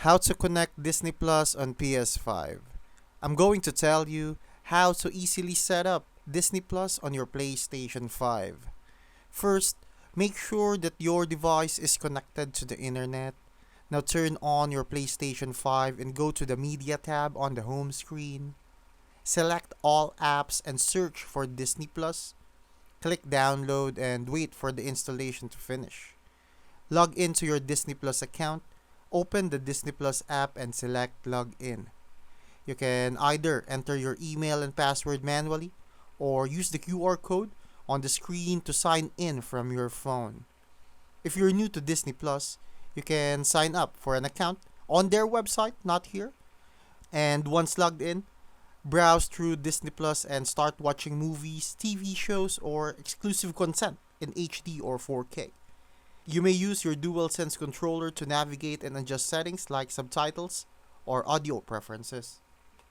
How to connect Disney Plus on PS5. I'm going to tell you how to easily set up Disney Plus on your PlayStation 5. First, make sure that your device is connected to the internet. Now turn on your PlayStation 5 and go to the Media tab on the home screen. Select all apps and search for Disney Plus. Click download and wait for the installation to finish. Log into your Disney Plus account. Open the Disney Plus app and select Log In. You can either enter your email and password manually or use the QR code on the screen to sign in from your phone. If you're new to Disney Plus, you can sign up for an account on their website, not here. And once logged in, browse through Disney Plus and start watching movies, TV shows, or exclusive content in HD or 4K. You may use your DualSense controller to navigate and adjust settings like subtitles or audio preferences.